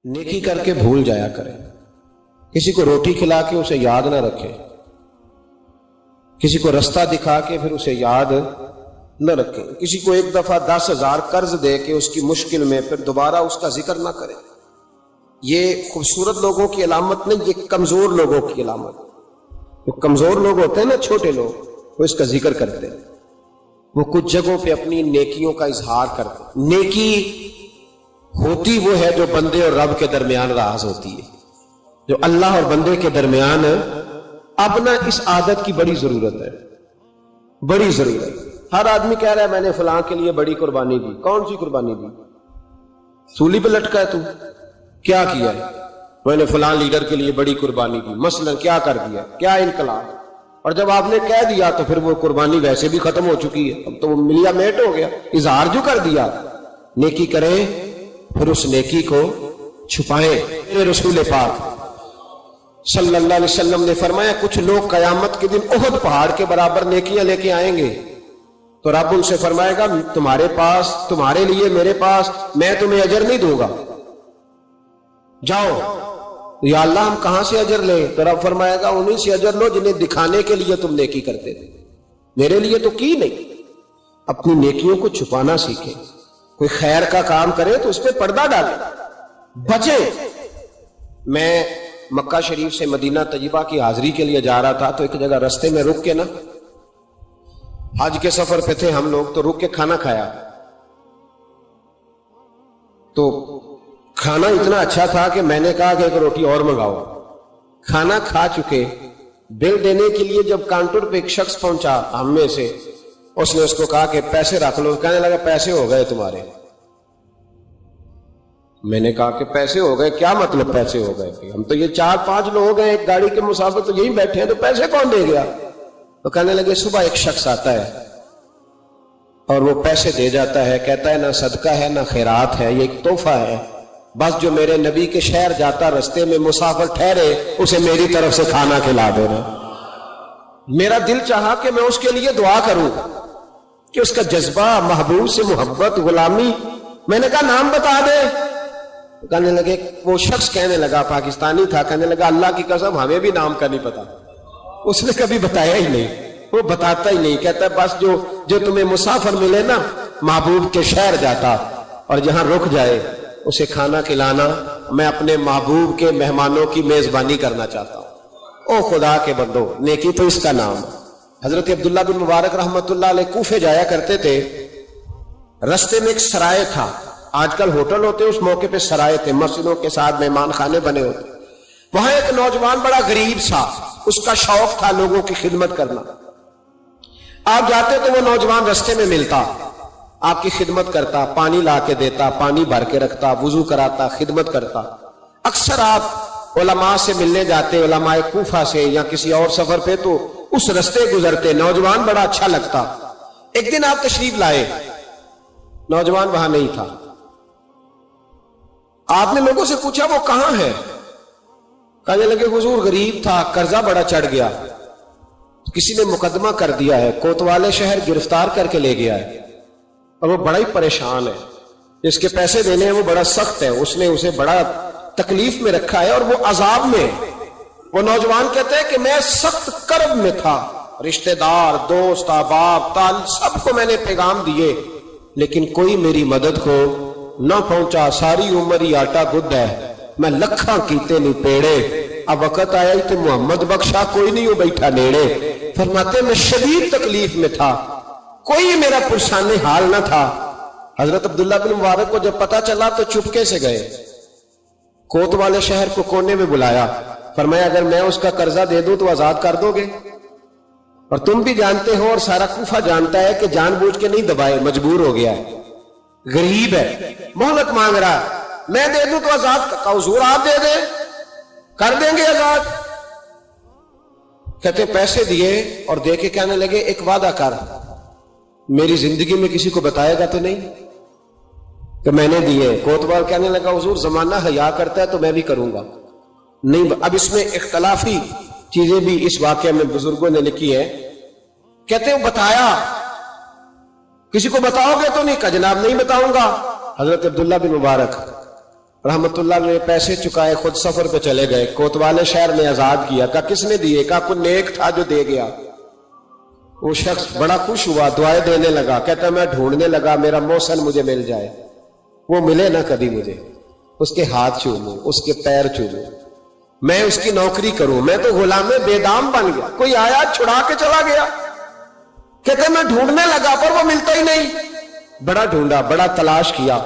नेकी करके भूल जाया करें। किसी को रोटी खिला के उसे याद ना रखें, किसी को रास्ता दिखा के फिर उसे याद न रखें, किसी को एक दफा 10,000 कर्ज दे के उसकी मुश्किल में फिर दोबारा उसका जिक्र ना करें। ये खूबसूरत लोगों की अलामत नहीं, ये कमजोर लोगों की अलामत। जो कमजोर लोग होते हैं ना, छोटे लोग, वो इसका जिक्र करते हैं। वो कुछ जगहों पे अपनी नेकियों का इजहार करते हैं। नेकी होती वो है जो बंदे और रब के दरमियान राज होती है, जो अल्लाह और बंदे के दरमियान। अब ना इस आदत की बड़ी जरूरत है, बड़ी जरूरत। हर आदमी कह रहा है मैंने फलां के लिए बड़ी कुर्बानी दी। कौन सी कुर्बानी दी? सूली पे लटका है तू? क्या किया है? मैंने फलां लीडर के लिए बड़ी कुर्बानी दी। मसलन क्या कर दिया? क्या इनकलाब? और जब आपने कह दिया तो फिर वो कुर्बानी वैसे भी खत्म हो चुकी है, अब तो वो मिलिया मेट हो गया। इजहार जो कर दिया, नेकी करें फिर उस नेकी को छुपाएं। मेरे रसूल पाक सल्लल्लाहु अलैहि वसल्लम ने फरमाया, कुछ लोग कयामत के दिन ओहद पहाड़ के बराबर नेकियां लेके आएंगे तो रब उनसे फरमाएगा, तुम्हारे पास, तुम्हारे लिए मेरे पास मैं तुम्हें अजर नहीं दूंगा, जाओ। या अल्लाह हम कहां से अजर ले? तो रब फरमाएगा, उन्हीं से अजर लो जिन्हें दिखाने के लिए तुम नेकी करते थे, मेरे लिए तो की नहीं। अपनी नेकियों को छुपाना सीखें। कोई खैर का काम करे तो उस पर पर्दा डाले, बचे। मैं मक्का शरीफ से मदीना तैयबा की हाजिरी के लिए जा रहा था, तो एक जगह रास्ते में रुक के ना, हज के सफर पे थे हम लोग, तो रुक के खाना खाया। तो खाना इतना अच्छा था कि मैंने कहा कि एक रोटी और मंगाओ। खाना खा चुके, बिल देने के लिए जब काउंटर पे एक शख्स पहुंचा हम में से, उसने उसको कहा कि पैसे रख लो। कहने लगा पैसे हो गए तुम्हारे। मैंने कहा कि पैसे हो गए? क्या मतलब पैसे हो गए? हम तो ये 4-5 लोग हैं, एक गाड़ी के मुसाफिर तो यहीं बैठे हैं, तो पैसे कौन दे गया? तो कहने लगे सुबह एक शख्स आता है और वो पैसे दे जाता है, कहता है ना सदका है ना खैरात है, ये एक तोहफा है, बस जो मेरे नबी के शहर जाता रास्ते में मुसाफिर ठहरे उसे मेरी तरफ से खाना खिला देना। मेरा दिल चाहा कि मैं उसके लिए दुआ करूं कि उसका जज्बा, महबूब से मोहब्बत, गुलामी। मैंने कहा नाम बता दे। तो कहने लगे, वो शख्स कहने लगा, पाकिस्तानी था, कहने लगा अल्लाह की कसम हमें भी नाम का नहीं पता। उसने कभी बताया ही नहीं, वो बताता ही नहीं। कहता है बस जो तुम्हें मुसाफिर मिले ना, महबूब के शहर जाता और जहां रुक जाए उसे खाना खिलाना, मैं अपने महबूब के मेहमानों की मेजबानी करना चाहता हूं। ओ खुदा के बंदो, नेकी तो इसका नाम है। हजरत अब्दुल्ला बिन मुबारक रहमतुल्लाह अलैह कूफे जाया करते थे। रस्ते में एक सराय था, आजकल होटल होते, उस मौके पे सराय थे, मस्जिदों के साथ मेहमान खाने बने होते। वहां एक नौजवान बड़ा गरीब सा, उसका शौक था लोगों की खिदमत करना। आप जाते तो वो नौजवान रास्ते में मिलता, आपकी खिदमत करता, पानी ला के देता, पानी भर के रखता, वुजू कराता, खिदमत करता। अक्सर आप उलमा से मिलने जाते, उलमा कूफा से या किसी और सफर पे, तो उस रास्ते गुजरते, नौजवान बड़ा अच्छा लगता। एक दिन आप तशरीफ लाए, नौजवान वहां नहीं था। आपने लोगों से पूछा वो कहां है? कहने लगे हुजूर गरीब था, कर्जा बड़ा चढ़ गया, तो किसी ने मुकदमा कर दिया है, कोतवाले शहर गिरफ्तार करके ले गया है और वो बड़ा ही परेशान है। जिसके पैसे देने हैं वो बड़ा सख्त है, उसने उसे बड़ा तकलीफ में रखा है और वो अजाब में। वो नौजवान कहते हैं कि मैं सख्त कर्ब में था, रिश्तेदार, दोस्त, अहबाब, ताल सबको मैंने पैगाम दिए, लेकिन कोई मेरी मदद को न पहुंचा। सारी उम्र ही आटा गुद है, मैं लखा कीते नहीं पेड़े, अब वक्त आया तो मोहम्मद बख्शा कोई नहीं हो बैठा नेड़े। फरमाते मैं शदीद तकलीफ में था, कोई मेरा पुरसाने हाल न था। हजरत अब्दुल्ला बिन मुबारक को जब पता चला तो चुपके से गए, कोतवाले शहर को कोने में बुलाया, फरमाया अगर मैं उसका कर्जा दे दूं तो आजाद कर दोगे? और तुम भी जानते हो और सारा कूफा जानता है कि जानबूझ के नहीं दबाए, मजबूर हो गया है, गरीब है, मोहलत मांग रहा है, मैं दे दूं तो आजाद? हुजूर आप दे दे, कर देंगे आजाद। कहते पैसे दिए और दे के कहने लगे एक वादा कर, मेरी जिंदगी में किसी को बताएगा तो नहीं कि मैंने दिए? कोतवाल कहने लगा हुजूर जमाना हया करता है तो मैं भी करूंगा। नहीं, अब इसमें इख्तलाफी चीजें भी इस वाकये में बुजुर्गों ने लिखी है। कहते हैं बताया, किसी को बताओगे तो नहीं? का जनाब नहीं बताऊंगा। हजरत अब्दुल्ला बिन मुबारक रहमतुल्लाह ने पैसे चुकाए, खुद सफर पे चले गए, कोतवाले शहर में आजाद किया। कहा किसने दिए? कहा कोई नेक था जो दे गया। वो शख्स बड़ा खुश हुआ, दुआएं देने लगा, कहता मैं ढूंढने लगा मेरा मोहसन मुझे मिल जाए, वो मिले ना कभी मुझे, उसके हाथ चूमूं, उसके पैर चूमूं, मैं उसकी नौकरी करूं, मैं तो गुलाम बेदाम बन गया, कोई आया छुड़ा के चला गया। कहते मैं ढूंढने लगा पर वो मिलता ही नहीं, बड़ा ढूंढा, बड़ा तलाश किया।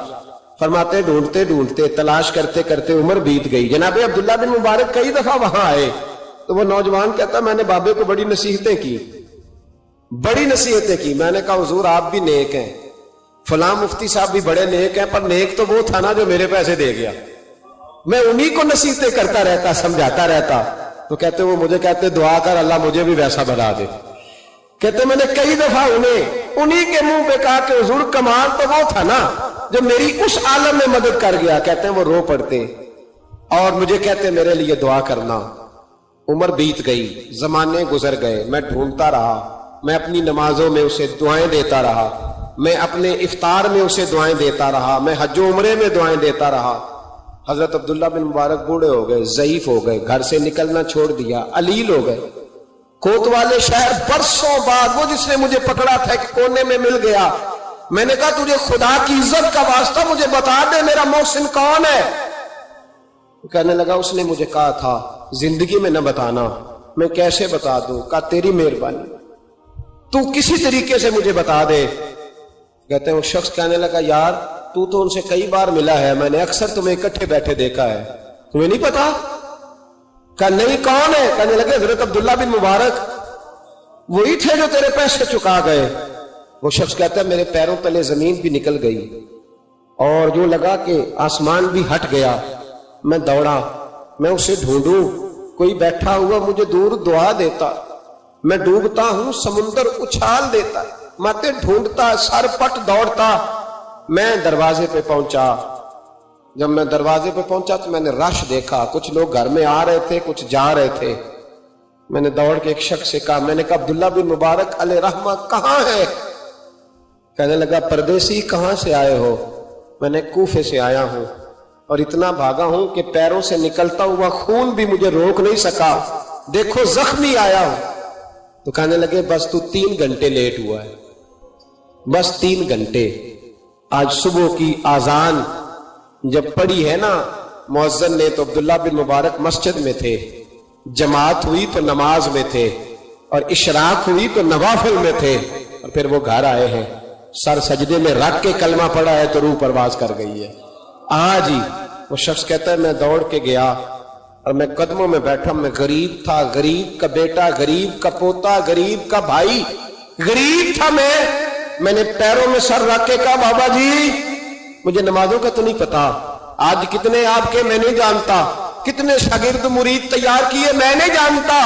फरमाते ढूंढते ढूंढते तलाश करते करते उम्र बीत गई। जनाब अब्दुल्ला बिन मुबारक कई दफा वहां आए तो वो नौजवान कहता मैंने बाबे को बड़ी नसीहतें की, बड़ी नसीहतें की। मैंने कहा हुजूर आप भी नेक हैं, फलां मुफ्ती साहब भी बड़े नेक हैं, पर नेक तो वो था ना जो मेरे पैसे दे गया। मैं उन्हीं को नसीहतें करता रहता, समझाता रहता। तो कहते वो मुझे कहते दुआ कर अल्लाह मुझे भी वैसा बना दे। कहते मैंने कई दफा उन्हीं के मुंह पे कहा कि हुजूर कमाल तो वो था ना जो मेरी उस आलम में मदद कर गया। कहते हैं वो रो पड़ते और मुझे कहते मेरे लिए दुआ करना। उम्र बीत गई, जमाने गुजर गए, मैं ढूंढता रहा, मैं अपनी नमाजों में उसे दुआएं देता रहा, मैं अपने इफ्तार में उसे दुआएं देता रहा, मैं हज उम्रे में दुआएं देता रहा। हजरत अब्दुल्ला बिन मुबारक बूढ़े हो गए, ज़ईफ हो गए, घर से निकलना छोड़ दिया, अलील हो गए। कोतवाले शहर बरसों बाद वो जिसने मुझे पकड़ा था एक कोने में मिल गया। मैंने कहा तुझे खुदा की इज्जत का वास्ता मुझे बता दे मेरा मोहसिन कौन है। कहने लगा उसने मुझे कहा था जिंदगी में न बताना। मैं कैसे बता दूं? कहा तेरी मेहरबानी, तू किसी तरीके से मुझे बता दे। कहते हैं वो शख्स कहने लगा यार तू तो उनसे कई बार मिला है, मैंने अक्सर तुम्हें इकट्ठे बैठे देखा है, तुम्हें नहीं पता? कहा नहीं कौन है? कहने लगे हजरत अब्दुल्ला बिन मुबारक, वही थे जो तेरे पैसे चुका गए। वो शख्स कहता है मेरे पैरों तले जमीन भी निकल गई और जो लगा कि आसमान भी हट गया। मैं दौड़ा, मैं उसे ढूंढूं, कोई बैठा हुआ मुझे दूर दुआ देता, मैं डूबता हूं समुंदर उछाल देता, माते ढूंढता सर पट दौड़ता। मैं दरवाजे पे पहुंचा, जब मैं दरवाजे पे पहुंचा तो मैंने रश देखा, कुछ लोग घर में आ रहे थे, कुछ जा रहे थे। मैंने दौड़ के एक शख्स से कहा, मैंने कहा अब्दुल्ला बिन मुबारक अलैहि रहमा कहां है? कहने लगा परदेसी कहां से आए हो? मैंने कूफे से आया हूं और इतना भागा हूं कि पैरों से निकलता हुआ खून भी मुझे रोक नहीं सका, देखो जख्मी आया हूं। तो कहने लगे बस तू 3 घंटे लेट हुआ है, बस 3 घंटे। आज सुबह की आजान जब पड़ी है ना मुअज्जिन ने तो अब्दुल्ला बिन मुबारक मस्जिद में थे, जमात हुई तो नमाज में थे और इशराक हुई तो नवाफिल में थे, और फिर वो घर आए हैं, सर सजदे में रख के कलमा पड़ा है तो रूह परवाज कर गई है। आज ही वो शख्स कहता है मैं दौड़ के गया और मैं कदमों में बैठा, मैं गरीब था, गरीब का बेटा, गरीब का पोता, गरीब का भाई, गरीब था मैंने पैरों में सर रख के कहा बाबा जी मुझे नमाजों का तो नहीं पता, आज कितने आपके मैं नहीं जानता, कितने शागिर्द मुरीद तैयार किए मैं नहीं जानता,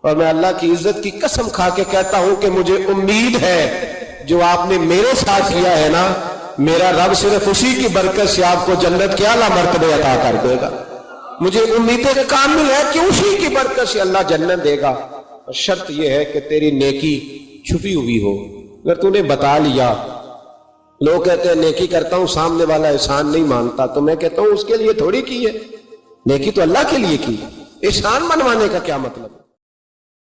और मैं अल्लाह की इज्जत की कसम खा के कहता हूं कि मुझे उम्मीद है जो आपने मेरे साथ किया है ना, मेरा रब सिर्फ उसी की बरकत से आपको जन्नत के आला मर्तबे अता कर देगा। मुझे उम्मीद कामिल है कि उसी की बरकत से अल्लाह जन्नत देगा, और शर्त यह है कि तेरी नेकी छुपी हुई हो। अगर तूने बता लिया, लोग कहते हैं नेकी करता हूं सामने वाला एहसान नहीं मानता, तो मैं कहता हूं उसके लिए थोड़ी की है, नेकी तो अल्लाह के लिए की, एहसान मनवाने का क्या मतलब।